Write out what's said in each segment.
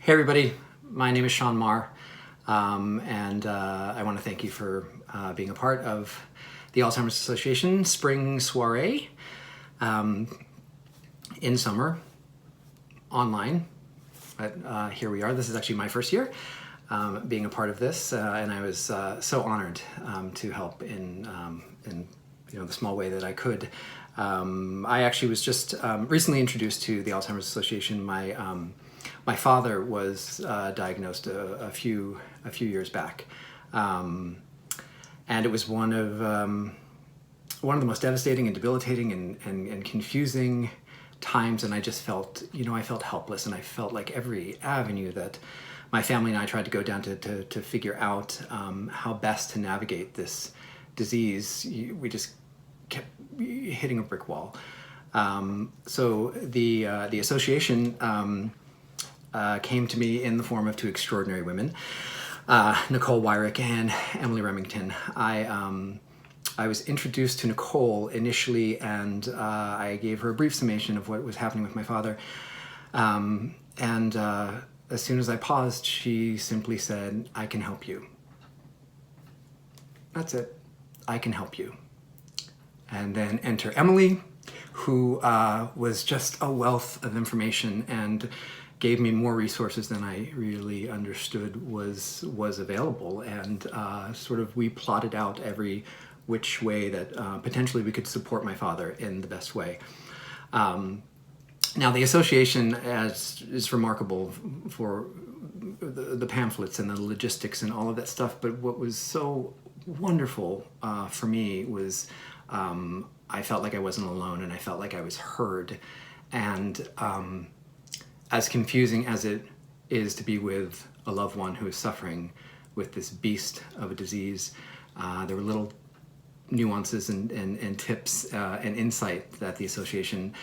Hey everybody, my name is Sean Maher, and I want to thank you for being a part of the Alzheimer's Association Spring Soirée in summer, online, but here we are. This is actually my first year being a part of this, and I was so honored to help in the small way that I could. I actually was just recently introduced to the Alzheimer's Association. My father was diagnosed a few years back, and it was one of the most devastating and debilitating and confusing times. And I just felt, I felt helpless, and I felt like every avenue that my family and I tried to go down to figure out how best to navigate this disease, we just kept hitting a brick wall. So the association came to me in the form of two extraordinary women, Nicole and Emily Remington. I was introduced to Nicole initially, and I gave her a brief summation of what was happening with my father. As soon as I paused, she simply said, "I can help you." That's it. I can help you. And then enter Emily, who was just a wealth of information and gave me more resources than I really understood was available. And we plotted out every which way that potentially we could support my father in the best way. Now the association is remarkable for the pamphlets and the logistics and all of that stuff, but what was so wonderful for me was I felt like I wasn't alone, and I felt like I was heard. And as confusing as it is to be with a loved one who is suffering with this beast of a disease, there were little nuances and tips and insight that the association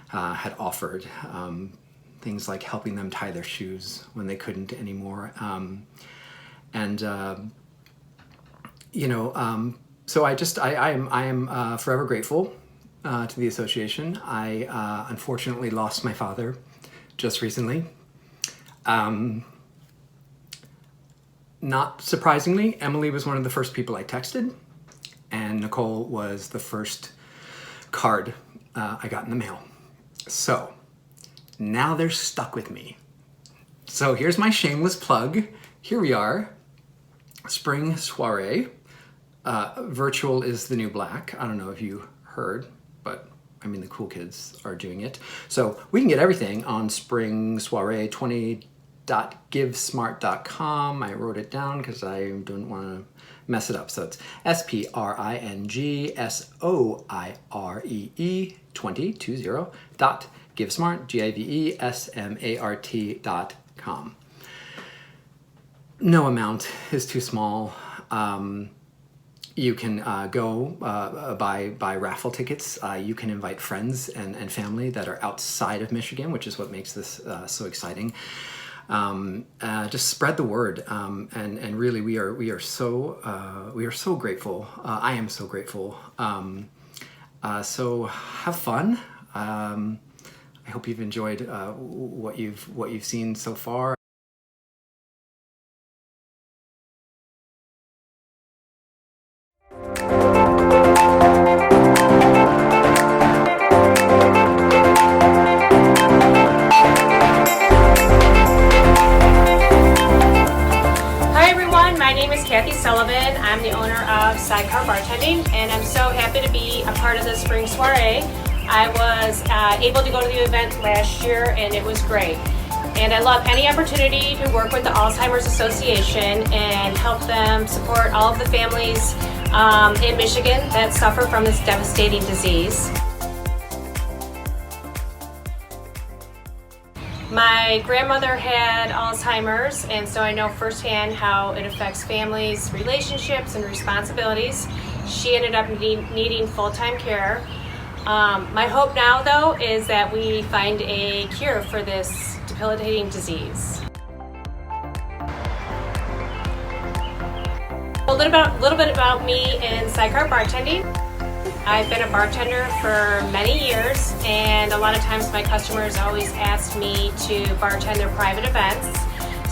had offered. Things like helping them tie their shoes when they couldn't anymore. So I am forever grateful to the association. I unfortunately lost my father just recently. Not surprisingly, Emily was one of the first people I texted, and Nicole was the first card I got in the mail. So now they're stuck with me. So here's my shameless plug. Here we are, Spring Soirée. Virtual is the new black. I don't know if you heard, but I mean, the cool kids are doing it. So we can get everything on Spring Soirée 20.givesmart.com. I wrote it down because I don't want to mess it up. So it's SPRINGSOIREE 20.givesmart, GIVESMART.com. No amount is too small. You can go buy raffle tickets. You can invite friends and family that are outside of Michigan, which is what makes this so exciting. Just spread the word, and really we are so grateful. I am so grateful. So have fun. I hope you've enjoyed what you've seen so far. Sullivan. I'm the owner of Sidecar Bartending, and I'm so happy to be a part of the Spring Soirée. I was able to go to the event last year, and it was great. And I love any opportunity to work with the Alzheimer's Association and help them support all of the families in Michigan that suffer from this devastating disease. My grandmother had Alzheimer's, and so I know firsthand how it affects families, relationships, and responsibilities. She ended up needing full-time care. My hope now, though, is that we find a cure for this debilitating disease. A little bit about me and Sidecar Bartending. I've been a bartender for many years, and a lot of times my customers always ask me to bartend their private events.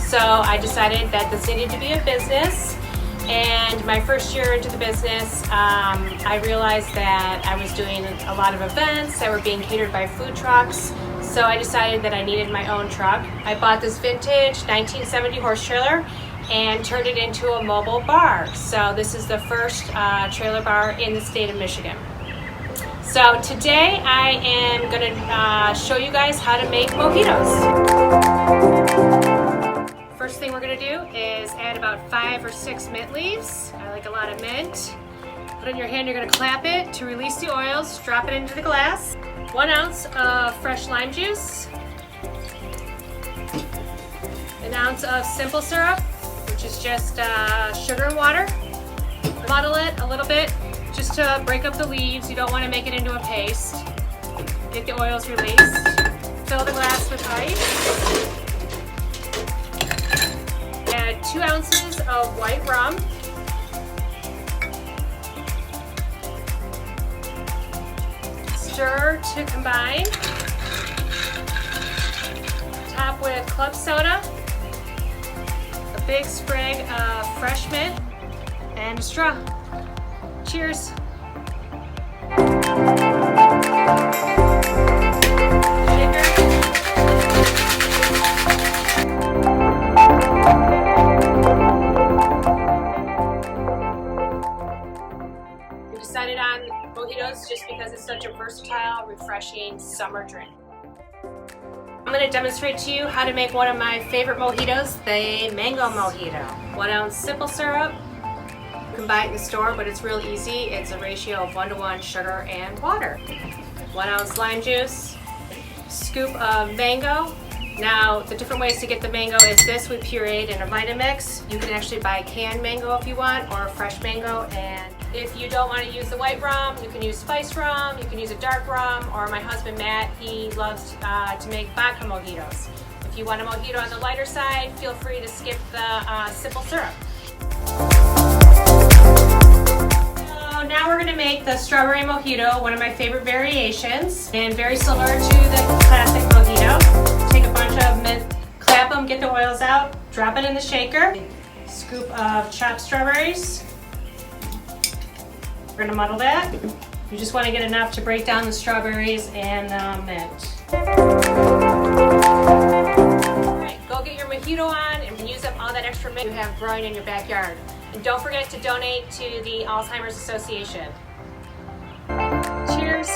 So I decided that this needed to be a business, and my first year into the business, I realized that I was doing a lot of events that were being catered by food trucks, so I decided that I needed my own truck. I bought this vintage 1970 horse trailer and turned it into a mobile bar. So this is the first trailer bar in the state of Michigan. So today I am going to show you guys how to make mojitos. First thing we're going to do is add about 5 or 6 mint leaves. I like a lot of mint. Put it in your hand, you're going to clap it to release the oils, drop it into the glass. 1 ounce of fresh lime juice. 1 ounce of simple syrup, which is just sugar and water. Muddle it a little bit just to break up the leaves. You don't want to make it into a paste. Get the oils released. Fill the glass with ice. Add 2 ounces of white rum. Stir to combine. Top with club soda. A big sprig of fresh mint, and a straw. Cheers. Shaker. We decided on mojitos just because it's such a versatile, refreshing summer drink. I'm going to demonstrate to you how to make one of my favorite mojitos, the mango mojito. 1 ounce simple syrup. You can buy it in the store, but it's real easy. It's a ratio of 1-to-1 sugar and water. 1 ounce lime juice. Scoop of mango. Now, the different ways to get the mango is this: we pureed in a Vitamix. You can actually buy canned mango if you want, or fresh mango. And if you don't want to use the white rum, you can use spice rum, you can use a dark rum, or my husband Matt, he loves to make vodka mojitos. If you want a mojito on the lighter side, feel free to skip the simple syrup. So now we're going to make the strawberry mojito, one of my favorite variations, and very similar to the classic mojito. Take a bunch of mint, clap them, get the oils out, drop it in the shaker. Scoop of chopped strawberries. We're going to muddle that. You just want to get enough to break down the strawberries and the mint. Alright, go get your mojito on and use up all that extra mint you have growing in your backyard. And don't forget to donate to the Alzheimer's Association. Cheers!